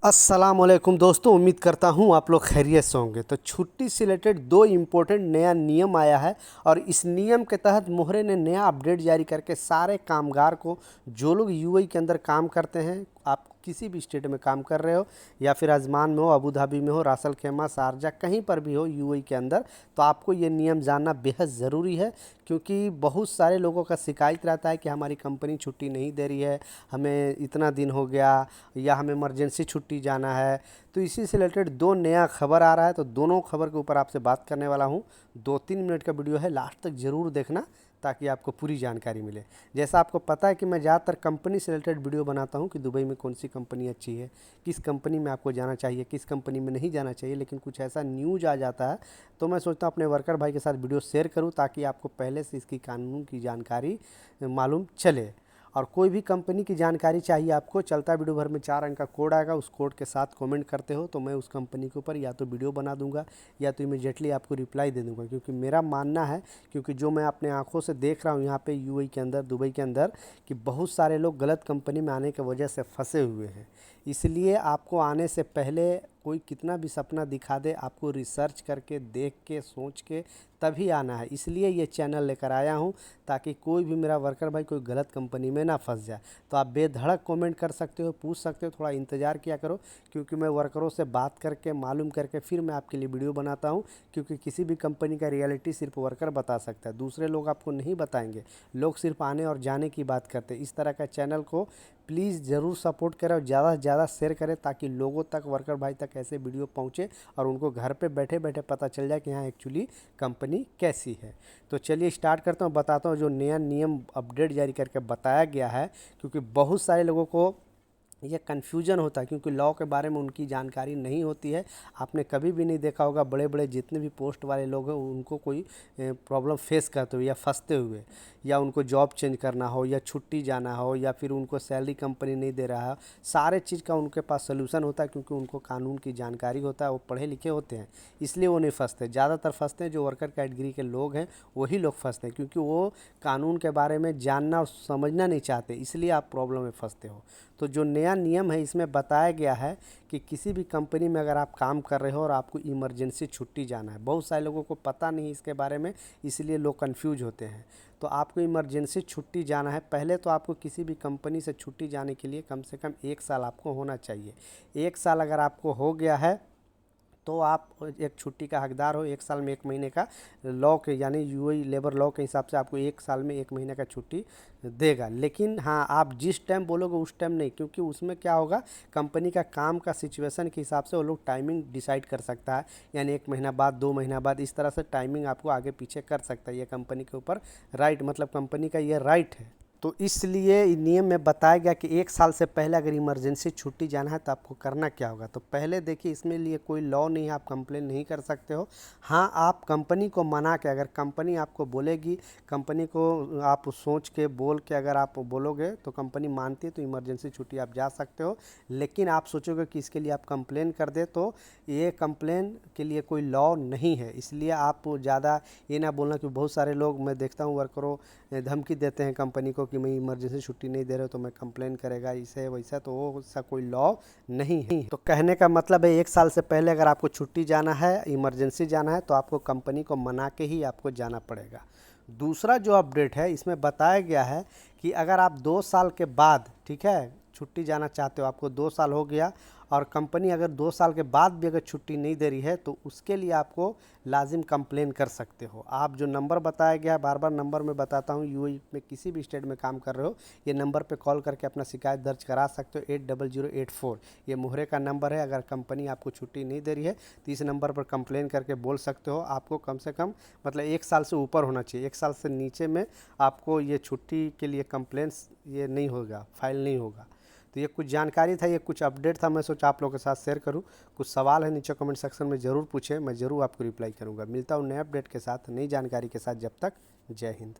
अस्सलामुअलैकुम दोस्तों, उम्मीद करता हूँ आप लोग खैरियत से होंगे। तो छुट्टी से रिलेटेड दो इम्पोर्टेंट नया नियम आया है और इस नियम के तहत मोहरे ने नया अपडेट जारी करके सारे कामगार को, जो लोग यूएई के अंदर काम करते हैं, आप किसी भी स्टेट में काम कर रहे हो या फिर अजमान में हो, अबू धाबी में हो, रास अल खैमा, शारजा, कहीं पर भी हो यूएई के अंदर, तो आपको ये नियम जानना बेहद ज़रूरी है। क्योंकि बहुत सारे लोगों का शिकायत रहता है कि हमारी कंपनी छुट्टी नहीं दे रही है, हमें इतना दिन हो गया, या हमें इमरजेंसी छुट्टी जाना है। तो इसी से रिलेटेड दो नया खबर आ रहा है, तो दोनों खबर के ऊपर आपसे बात करने वाला हूँ। 2-3 मिनट का वीडियो है, लास्ट तक ज़रूर देखना ताकि आपको पूरी जानकारी मिले। जैसा आपको पता है कि मैं ज़्यादातर कंपनी से रिलेटेड वीडियो बनाता हूं कि दुबई में कौन सी कंपनी अच्छी है, किस कंपनी में आपको जाना चाहिए, किस कंपनी में नहीं जाना चाहिए। लेकिन कुछ ऐसा न्यूज़ आ जाता है तो मैं सोचता हूं अपने वर्कर भाई के साथ वीडियो शेयर करूं ताकि आपको पहले से इसकी कानून की जानकारी मालूम चले। और कोई भी कंपनी की जानकारी चाहिए आपको, चलता वीडियो भर में 4 अंक का कोड आएगा, उस कोड के साथ कमेंट करते हो तो मैं उस कंपनी के ऊपर या तो वीडियो बना दूंगा या तो इमीडिएटली आपको रिप्लाई दे दूंगा। क्योंकि मेरा मानना है, क्योंकि जो मैं अपने आंखों से देख रहा हूँ यहाँ पे यूएई के अंदर, दुबई के अंदर, कि बहुत सारे लोग गलत कंपनी में आने की वजह से फंसे हुए हैं। इसलिए आपको आने से पहले कोई कितना भी सपना दिखा दे, आपको रिसर्च करके, देख के, सोच के तभी आना है। इसलिए ये चैनल लेकर आया हूँ ताकि कोई भी मेरा वर्कर भाई कोई गलत कंपनी में ना फंस जाए। तो आप बेधड़क कमेंट कर सकते हो, पूछ सकते हो, थोड़ा इंतज़ार किया करो। क्योंकि मैं वर्करों से बात करके, मालूम करके फिर मैं आपके लिए वीडियो बनाता हूँ। क्योंकि किसी भी कंपनी का रियलिटी सिर्फ वर्कर बता सकता है, दूसरे लोग आपको नहीं बताएंगे। लोग सिर्फ आने और जाने की बात करते हैं। इस तरह का चैनल को प्लीज़ ज़रूर सपोर्ट करें और ज़्यादा से ज़्यादा शेयर करें ताकि लोगों तक, वर्कर भाई तक ऐसे वीडियो पहुँचे और उनको घर पे बैठे बैठे पता चल जाए कि हाँ एक्चुअली कंपनी कैसी है। तो चलिए स्टार्ट करता हूँ, बताता हूँ जो नया नियम अपडेट जारी करके बताया गया है। क्योंकि बहुत सारे लोगों को ये कन्फ्यूजन होता है, क्योंकि लॉ के बारे में उनकी जानकारी नहीं होती है। आपने कभी भी नहीं देखा होगा बड़े बड़े जितने भी पोस्ट वाले लोग हैं उनको कोई प्रॉब्लम फेस करते हुए या फंसते हुए, या उनको जॉब चेंज करना हो, या छुट्टी जाना हो, या फिर उनको सैलरी कंपनी नहीं दे रहा है। सारे चीज़ का उनके पास सोल्यूशन होता है क्योंकि उनको कानून की जानकारी होता है, वो पढ़े लिखे होते हैं, इसलिए वो नहीं फंसते। ज़्यादातर फंसते हैं जो वर्कर कैटेगरी के लोग हैं, वही लोग फंसते हैं, क्योंकि वो कानून के बारे में जानना और समझना नहीं चाहते, इसलिए आप प्रॉब्लम में फंसते हो। तो जो नया नियम है इसमें बताया गया है कि किसी भी कंपनी में अगर आप काम कर रहे हो और आपको इमरजेंसी छुट्टी जाना है, बहुत सारे लोगों को पता नहीं इसके बारे में, इसलिए लोग कंफ्यूज होते हैं। तो आपको इमरजेंसी छुट्टी जाना है, पहले तो आपको किसी भी कंपनी से छुट्टी जाने के लिए कम से कम 1 साल आपको होना चाहिए। 1 साल अगर आपको हो गया है तो आप एक छुट्टी का हकदार हो। 1 साल में 1 महीने का लॉ के, यानी यूएई लेबर लॉ के हिसाब से आपको 1 साल में 1 महीने का छुट्टी देगा। लेकिन हाँ, आप जिस टाइम बोलोगे उस टाइम नहीं, क्योंकि उसमें क्या होगा, कंपनी का काम का सिचुएशन के हिसाब से वो लोग टाइमिंग डिसाइड कर सकता है। यानी 1 महीना बाद, 2 महीना बाद, इस तरह से टाइमिंग आपको आगे पीछे कर सकता है। ये कंपनी के ऊपर राइट, मतलब कंपनी का ये राइट है। तो इसलिए नियम में बताया गया कि 1 साल से पहले अगर इमरजेंसी छुट्टी जाना है तो आपको करना क्या होगा। तो पहले देखिए, इसमें लिए कोई लॉ नहीं है, आप कंप्लेन नहीं कर सकते हो। हाँ, आप कंपनी को मना के, अगर कंपनी आपको बोलेगी, कंपनी को आप सोच के, बोल के अगर आप बोलोगे तो कंपनी मानती है तो इमरजेंसी छुट्टी आप जा सकते हो। लेकिन आप सोचोगे कि इसके लिए आप कंप्लेन कर दे, तो ये कंप्लेन के लिए कोई लॉ नहीं है। इसलिए आप ज़्यादा ये ना बोलना, कि बहुत सारे लोग मैं देखता हूँ वर्करों धमकी देते हैं कंपनी को कि मैं इमरजेंसी छुट्टी नहीं दे रहे हो तो मैं कंप्लेन करेगा, इसे वैसा, तो वो सा कोई लॉ नहीं है। तो कहने का मतलब है 1 साल से पहले अगर आपको छुट्टी जाना है, इमरजेंसी जाना है, तो आपको कंपनी को मना के ही आपको जाना पड़ेगा। दूसरा जो अपडेट है इसमें बताया गया है कि अगर आप 2 साल के बाद, ठीक है, छुट्टी जाना चाहते हो, आपको 2 साल हो गया और कंपनी अगर 2 साल के बाद भी अगर छुट्टी नहीं दे रही है तो उसके लिए आपको लाजिम कंप्लेन कर सकते हो। आप जो नंबर बताया गया, बार बार नंबर में बताता हूँ, यूएई में किसी भी स्टेट में काम कर रहे हो, ये नंबर पे कॉल करके अपना शिकायत दर्ज करा सकते हो। 80084, ये मोहरे का नंबर है। अगर कंपनी आपको छुट्टी नहीं दे रही है तो इस नंबर पर कंप्लेन करके बोल सकते हो। आपको कम से कम, मतलब 1 साल से ऊपर होना चाहिए, 1 साल से नीचे में आपको ये छुट्टी के लिए कंप्लेंट्स ये नहीं होगा, फाइल नहीं होगा। तो ये कुछ जानकारी था, ये कुछ अपडेट था, मैं सोचा आप लोगों के साथ शेयर करूं। कुछ सवाल है नीचे कमेंट सेक्शन में ज़रूर पूछें, मैं ज़रूर आपको रिप्लाई करूंगा। मिलता हूं नए अपडेट के साथ, नई जानकारी के साथ। जब तक, जय हिंद।